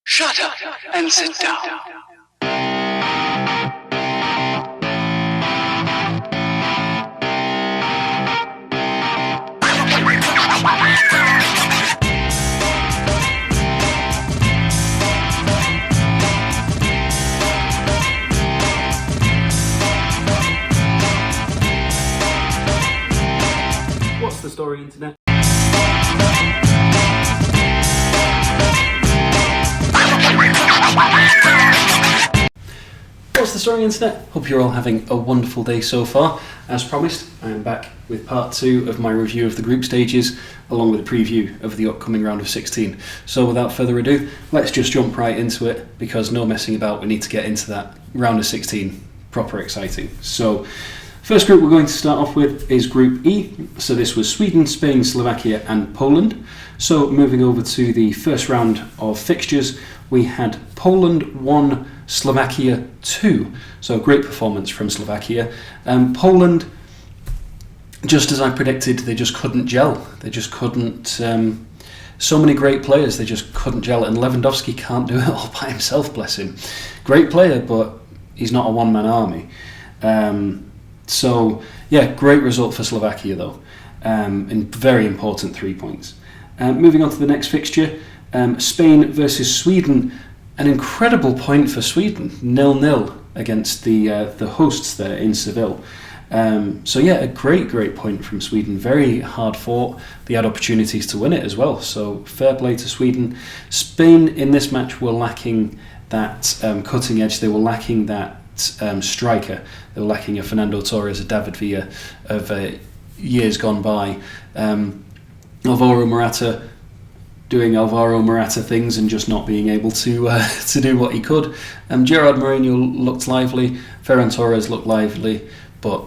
Shut up and sit down. What's the story, Internet? What's the story, Internet? Hope you're all having a wonderful day so far. As promised, I am back with part 2 of my review of the group stages, along with a preview of the upcoming round of 16. So without further ado, let's just jump right into it, because no messing about, we need to get into that round of 16. Proper exciting. So, first group we're going to start off with is Group E. So this was Sweden, Spain, Slovakia and Poland. So moving over to the first round of fixtures, we had Poland 1, Slovakia 2. So a great performance from Slovakia. Poland, just as I predicted, they just couldn't gel. They just couldn't... so many great players, they just couldn't gel. And Lewandowski can't do it all by himself, bless him. Great player, but he's not a one-man army. So, yeah, great result for Slovakia, though. And very important 3 points. Moving on to the next fixture, Spain versus Sweden. An incredible point for Sweden, 0-0 against the hosts there in Seville. So yeah, a great point from Sweden. Very hard fought. They had opportunities to win it as well. So fair play to Sweden. Spain in this match were lacking that cutting edge. They were lacking that striker. They were lacking a Fernando Torres, a David Villa of years gone by. Alvaro Morata doing Alvaro Morata things and just not being able to do what he could. Gerard Moreno looked lively, Ferran Torres looked lively, but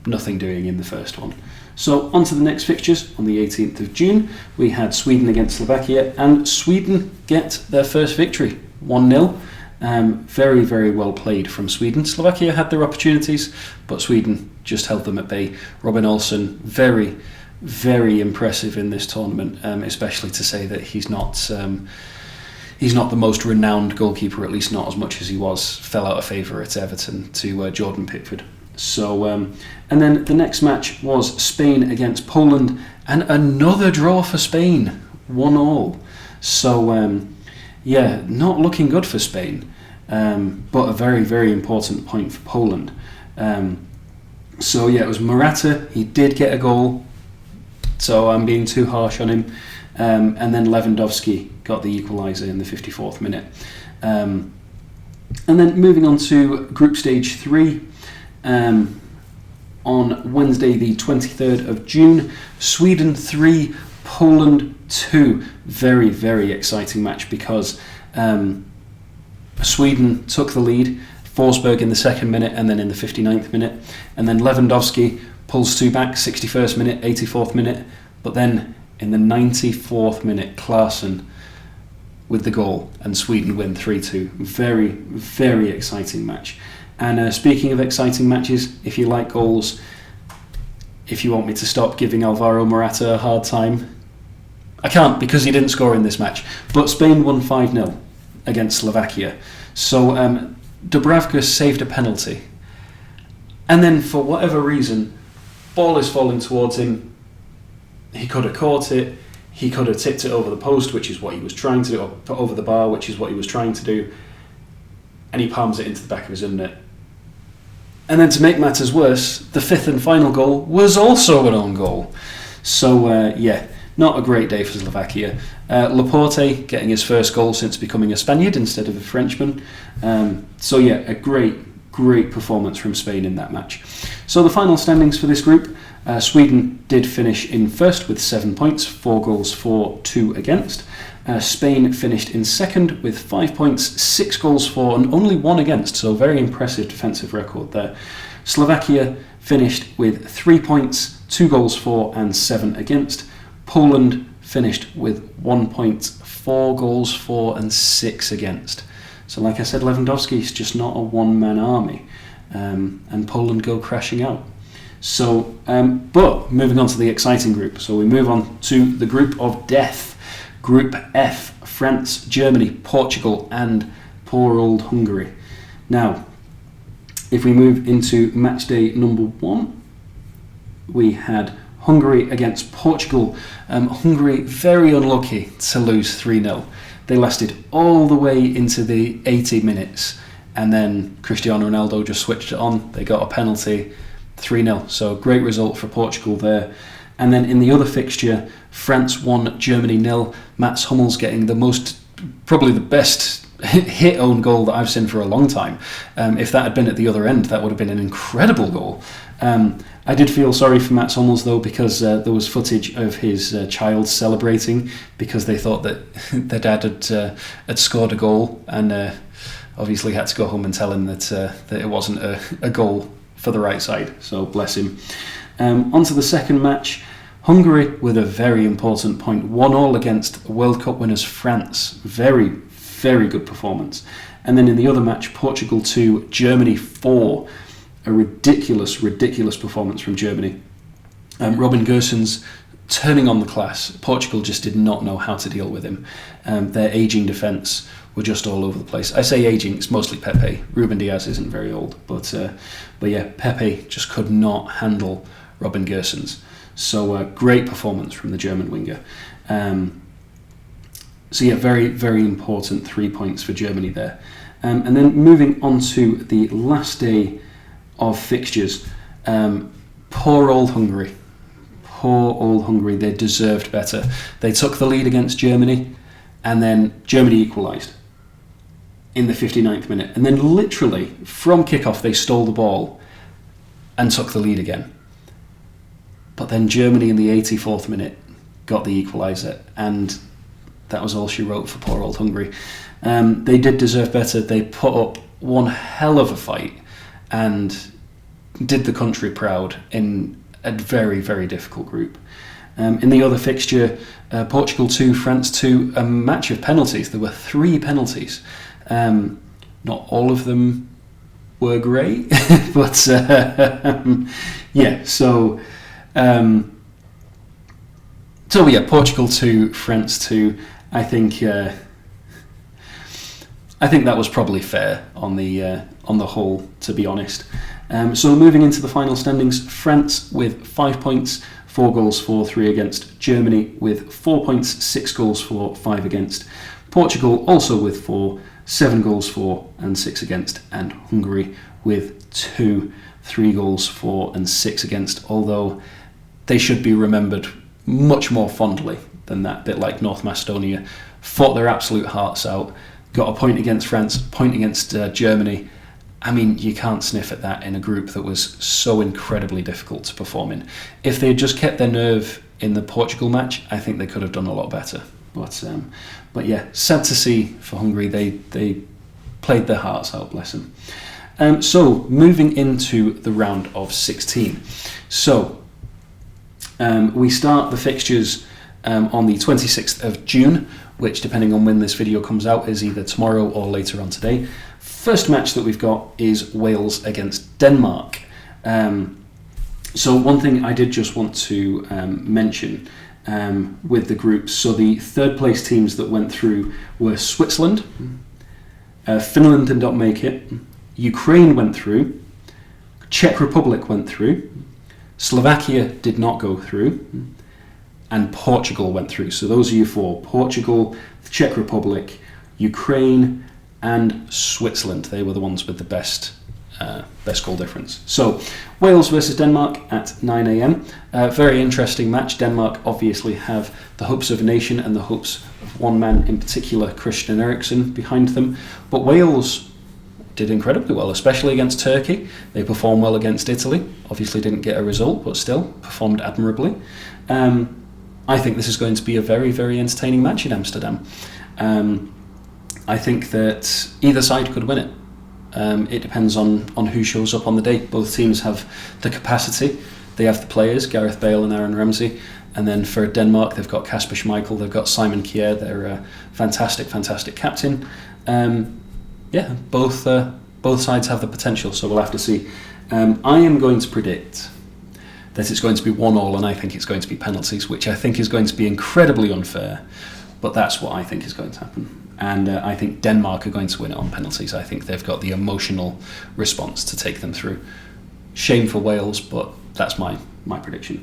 nothing doing in the first one. So on to the next fixtures. On the 18th of June, we had Sweden against Slovakia, and Sweden get their first victory, 1-0. Very well played from Sweden. Slovakia had their opportunities, but Sweden just held them at bay. Robin Olsen, very impressive in this tournament, especially to say that he's not the most renowned goalkeeper, at least not as much as he was. Fell out of favour at Everton to Jordan Pickford. So, and then the next match was Spain against Poland, and another draw for Spain, 1-1. So, yeah, not looking good for Spain, but a very important point for Poland. So yeah, it was Morata. He did get a goal, so I'm being too harsh on him. And then Lewandowski got the equaliser in the 54th minute. And then moving on to Group Stage 3, on Wednesday the 23rd of June, Sweden 3, Poland 2. Very exciting match, because Sweden took the lead, Forsberg in the 2nd minute and then in the 59th minute, and then Lewandowski pulls 2 back, 61st minute, 84th minute, but then in the 94th minute, Klaassen with the goal, and Sweden win 3-2. Very exciting match. And speaking of exciting matches, if you like goals, if you want me to stop giving Alvaro Morata a hard time, I can't, because he didn't score in this match. But Spain won 5-0 against Slovakia. So Dubravka saved a penalty. And then for whatever reason, ball is falling towards him. He could have caught it. He could have tipped it over the post, which is what he was trying to do, or put over the bar, which is what he was trying to do. And he palms it into the back of his own net. And then to make matters worse, the 5th and final goal was also an own goal. So, yeah, not a great day for Slovakia. Laporte getting his first goal since becoming a Spaniard instead of a Frenchman. So, yeah, a great performance from Spain in that match. So the final standings for this group, Sweden did finish in first with 7 points, 4 goals for, 2 against. Spain finished in second with 5 points, 6 goals for and only 1 against, so very impressive defensive record there. Slovakia finished with 3 points, 2 goals for and 7 against. Poland finished with 1 point, 4 goals for and 6 against. So like I said, Lewandowski is just not a one-man army, and Poland go crashing out. So, but moving on to the exciting group. So we move on to the group of death. Group F France, Germany, Portugal, and poor old Hungary. Now, if we move into match day number 1, we had Hungary against Portugal. Hungary very unlucky to lose 3-0. They lasted all the way into the 80 minutes, and then Cristiano Ronaldo just switched it on. They got a penalty, 3-0. So great result for Portugal there. And then in the other fixture, France 1, Germany 0. Mats Hummels getting probably the best hit own goal that I've seen for a long time. If that had been at the other end, that would have been an incredible goal. I did feel sorry for Mats Hummels though, because there was footage of his child celebrating because they thought that their dad had scored a goal, and obviously had to go home and tell him that it wasn't a goal for the right side. So bless him. On to the second match. Hungary with a very important point, 1-1 against World Cup winners France. Very, very good performance. And then in the other match, Portugal 2, Germany 4. A ridiculous, ridiculous performance from Germany. Robin Gosens turning on the class. Portugal just did not know how to deal with him. Their ageing defence were just all over the place. I say ageing, it's mostly Pepe. Ruben Diaz isn't very old, but yeah, Pepe just could not handle Robin Gosens. So great performance from the German winger. So yeah, very, very important 3 points for Germany there. And then moving on to the last day of fixtures, poor old Hungary. Poor old Hungary, they deserved better. They took the lead against Germany, and then Germany equalised in the 59th minute. And then literally, from kickoff, they stole the ball and took the lead again. But then Germany in the 84th minute got the equaliser, and that was all she wrote for poor old Hungary. They did deserve better. They put up one hell of a fight and did the country proud in a very, very difficult group. In the other fixture, Portugal 2, France 2, a match of penalties. There were 3 penalties. Not all of them were great, but yeah, so yeah, Portugal 2, France 2. I think that was probably fair on the whole, to be honest. So moving into the final standings, France with 5 points, 4 goals for, 3 against. Germany with 4 points, 6 goals for, 5 against. Portugal also with 4, 7 goals for and 6 against. And Hungary with 2, 3 goals for and 6 against, although they should be remembered much more fondly than that. Bit like North Macedonia, fought their absolute hearts out, got a point against France, point against Germany. I mean, you can't sniff at that in a group that was so incredibly difficult to perform in. If they had just kept their nerve in the Portugal match, I think they could have done a lot better. But yeah, sad to see for Hungary. They played their hearts out, bless them. So moving into the round of 16. So we start the fixtures on the 26th of June, which, depending on when this video comes out, is either tomorrow or later on today. First match that we've got is Wales against Denmark. So one thing I did just want to mention with the groups. So the third place teams that went through were Switzerland, Finland did not make it, Ukraine went through, Czech Republic went through, Slovakia did not go through, and Portugal went through. So those are your 4: Portugal, the Czech Republic, Ukraine, and Switzerland. They were the ones with the best goal difference. So Wales versus Denmark at 9 a.m. Very interesting match. Denmark obviously have the hopes of a nation and the hopes of one man in particular, Christian Eriksen, behind them. But Wales did incredibly well, especially against Turkey. They performed well against Italy. Obviously didn't get a result, but still performed admirably. I think this is going to be a very, very entertaining match in Amsterdam. I think that either side could win it. It depends on who shows up on the day. Both teams have the capacity. They have the players, Gareth Bale and Aaron Ramsey. And then for Denmark, they've got Kasper Schmeichel, they've got Simon Kjær, they're a fantastic, fantastic captain. Yeah, both sides have the potential, so we'll have to see. I am going to predict that it's going to be 1-1, and I think it's going to be penalties, which I think is going to be incredibly unfair. but that's what I think is going to happen. And I think Denmark are going to win it on penalties. I think they've got the emotional response to take them through. Shame for Wales, but that's my prediction.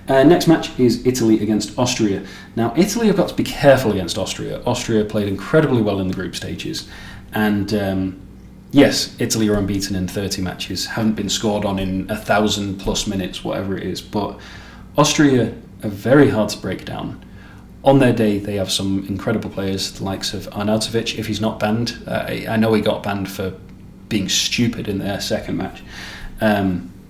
Next match is Italy against Austria. Now, Italy have got to be careful against Austria. Austria played incredibly well in the group stages. And yes, Italy are unbeaten in 30 matches, haven't been scored on in 1,000 plus minutes, whatever it is. But Austria are very hard to break down. On their day, they have some incredible players, the likes of Arnautovic, if he's not banned. I know he got banned for being stupid in their second match.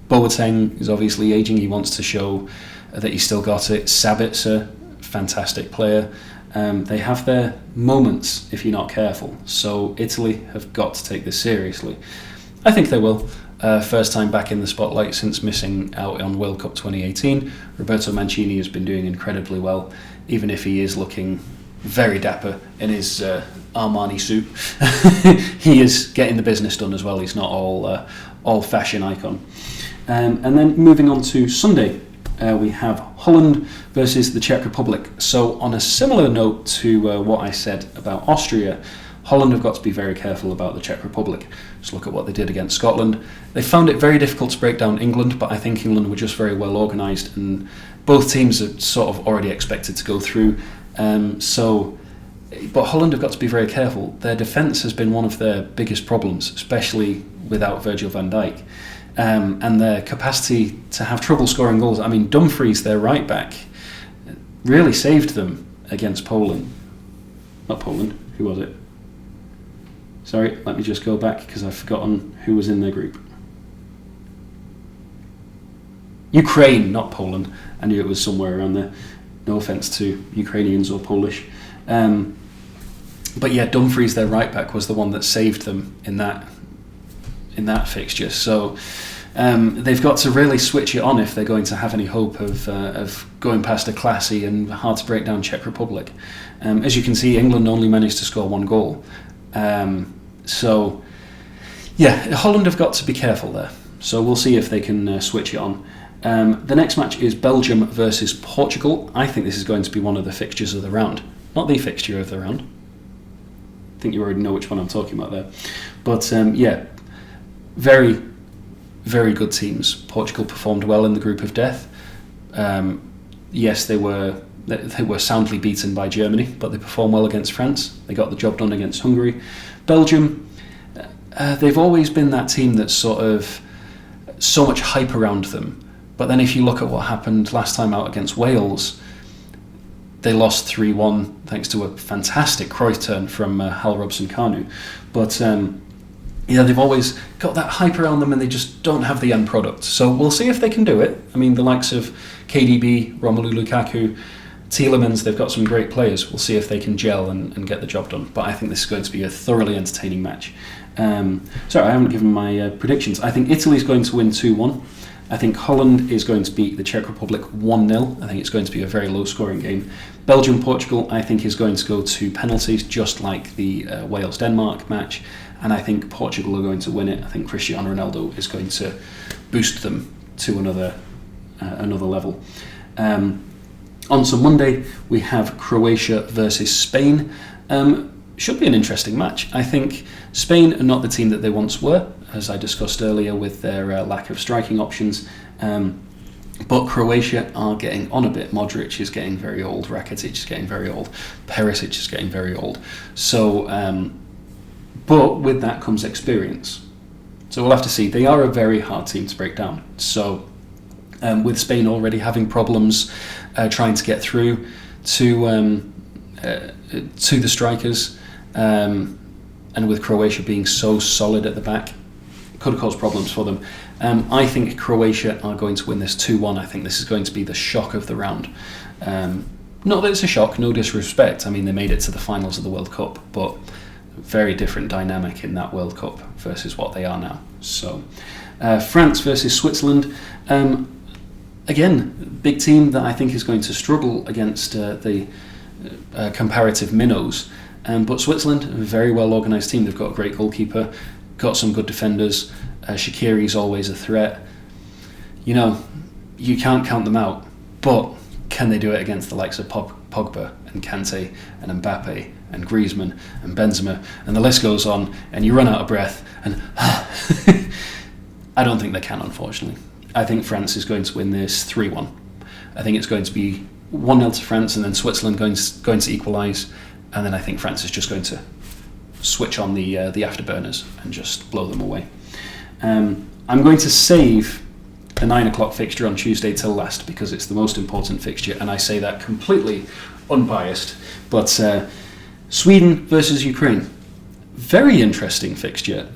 Boateng is obviously ageing. He wants to show that he's still got it. Sabitzer, fantastic player. They have their moments if you're not careful. So Italy have got to take this seriously. I think they will. First time back in the spotlight since missing out on World Cup 2018. Roberto Mancini has been doing incredibly well, even if he is looking very dapper in his Armani suit. He is getting the business done as well. He's not all fashion icon. And then moving on to Sunday, we have Holland versus the Czech Republic. So on a similar note to what I said about Austria, Holland have got to be very careful about the Czech Republic. Just look at what they did against Scotland. They found it very difficult to break down England, but I think England were just very well organised, and both teams are sort of already expected to go through. But Holland have got to be very careful. Their defence has been one of their biggest problems, especially without Virgil van Dijk. And their capacity to have trouble scoring goals. I mean, Dumfries, their right back, really saved them against Poland. Not Poland, who was it? Sorry, let me just go back because I've forgotten who was in their group. Ukraine, not Poland. I knew it was somewhere around there. No offence to Ukrainians or Polish. But yeah, Dumfries, their right back, was the one that saved them in that fixture. So they've got to really switch it on if they're going to have any hope of going past a classy and hard to break down Czech Republic. As you can see, England only managed to score one goal. So yeah, Holland have got to be careful there. So we'll see if they can switch it on. The next match is Belgium versus Portugal. I think this is going to be one of the fixtures of the round. Not the fixture of the round. I think you already know which one I'm talking about there. But yeah, very, very good teams. Portugal performed well in the group of death. Yes, they were soundly beaten by Germany, but they performed well against France. They got the job done against Hungary. Belgium, they've always been that team that's sort of so much hype around them. But then if you look at what happened last time out against Wales, they lost 3-1 thanks to a fantastic Cruyff turn from Hal Robson-Kanu. But yeah, they've always got that hype around them and they just don't have the end product. So we'll see if they can do it. I mean, the likes of KDB, Romelu Lukaku, Tielemans, they've got some great players. We'll see if they can gel and get the job done. But I think this is going to be a thoroughly entertaining match. Sorry, I haven't given my predictions. I think Italy's going to win 2-1. I think Holland is going to beat the Czech Republic 1-0. I think it's going to be a very low-scoring game. Belgium-Portugal, I think, is going to go to penalties, just like the Wales-Denmark match. And I think Portugal are going to win it. I think Cristiano Ronaldo is going to boost them to another level. On to Monday, we have Croatia versus Spain. Should be an interesting match. I think Spain are not the team that they once were, as I discussed earlier with their lack of striking options. But Croatia are getting on a bit. Modric is getting very old. Rakitic is getting very old. Perisic is getting very old. So, but with that comes experience. So we'll have to see. They are a very hard team to break down. So with Spain already having problems trying to get through to the strikers, and with Croatia being so solid at the back, could have caused problems for them. I think Croatia are going to win this 2-1. I think this is going to be the shock of the round. Not that it's a shock, no disrespect. I mean, they made it to the finals of the World Cup, but very different dynamic in that World Cup versus what they are now. So, France versus Switzerland. Again, big team that I think is going to struggle against the comparative minnows. But Switzerland, a very well organised team. They've got a great goalkeeper, got some good defenders. Shaqiri's always a threat. You know, you can't count them out. But can they do it against the likes of Pogba and Kante and Mbappe and Griezmann and Benzema, and the list goes on, and you run out of breath, and I don't think they can, unfortunately. I think France is going to win this 3-1. I think it's going to be 1-0 to France, and then Switzerland going to equalise, and then I think France is just going to switch on the afterburners and just blow them away. I'm going to save the 9 o'clock fixture on Tuesday till last because it's the most important fixture, and I say that completely unbiased. But Sweden versus Ukraine, very interesting fixture.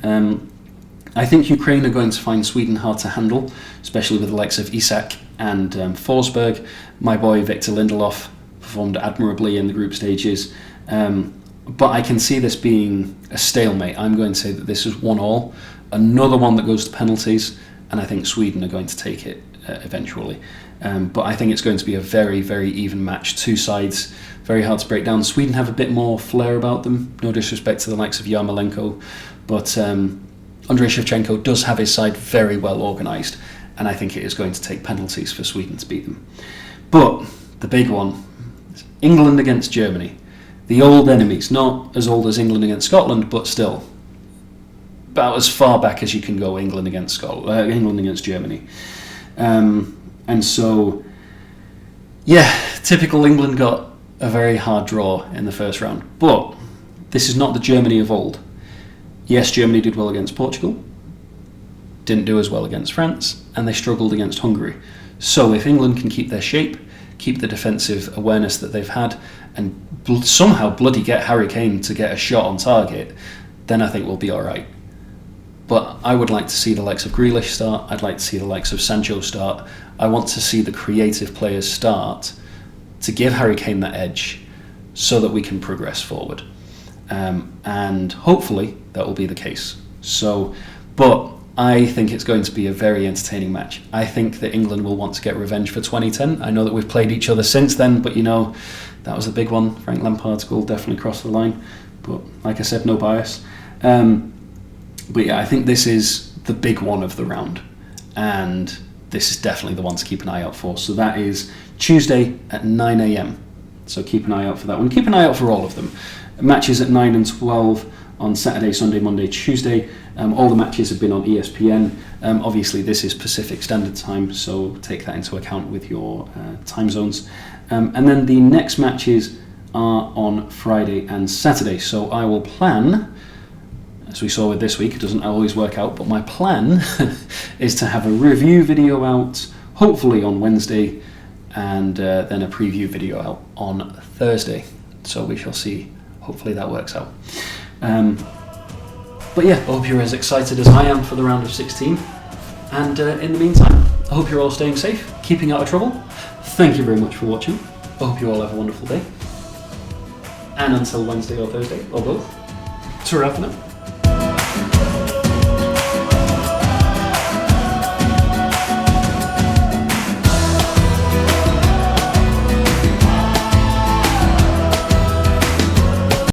I think Ukraine are going to find Sweden hard to handle, especially with the likes of Isak and Forsberg. My boy Victor Lindelof performed admirably in the group stages. But I can see this being a stalemate. I'm going to say that this is 1-1, another one that goes to penalties, and I think Sweden are going to take it eventually. But I think it's going to be a very, very even match. Two sides, very hard to break down. Sweden have a bit more flair about them, no disrespect to the likes of Yarmolenko, but Andrei Shevchenko does have his side very well organised, and I think it is going to take penalties for Sweden to beat them. But the big one is England against Germany. The old enemies, not as old as England against Scotland, but still about as far back as you can go. England against England against Germany, and so typical England got a very hard draw in the first round. But this is not the Germany of old. Yes, Germany did well against Portugal, didn't do as well against France, and they struggled against Hungary. So if England can keep their shape, keep the defensive awareness that they've had, and somehow bloody get Harry Kane to get a shot on target, then I think we'll be alright. But I would like to see the likes of Grealish start, I'd like to see the likes of Sancho start, I want to see the creative players start to give Harry Kane that edge so that we can progress forward. And hopefully that will be the case. But I think it's going to be a very entertaining match. I think that England will want to get revenge for 2010. I know that we've played each other since then, but that was a big one. Frank Lampard's goal definitely crossed the line. But like I said, no bias. But yeah, I think this is the big one of the round. And this is definitely the one to keep an eye out for. So that is Tuesday at 9 a.m. So keep an eye out for that one. Keep an eye out for all of them. Matches at 9 and 12 on Saturday, Sunday, Monday, Tuesday. All the matches have been on ESPN. Obviously, this is Pacific Standard Time, so take that into account with your time zones. And then the next matches are on Friday and Saturday. So I will plan, as we saw with this week, it doesn't always work out, but my plan is to have a review video out, hopefully on Wednesday, and then a preview video out on Thursday. So we shall see. Hopefully that works out. But yeah, I hope you're as excited as I am for the round of 16. And in the meantime, I hope you're all staying safe, keeping out of trouble. Thank you very much for watching. I hope you all have a wonderful day. And until Wednesday or Thursday, or both, ta-ra for now.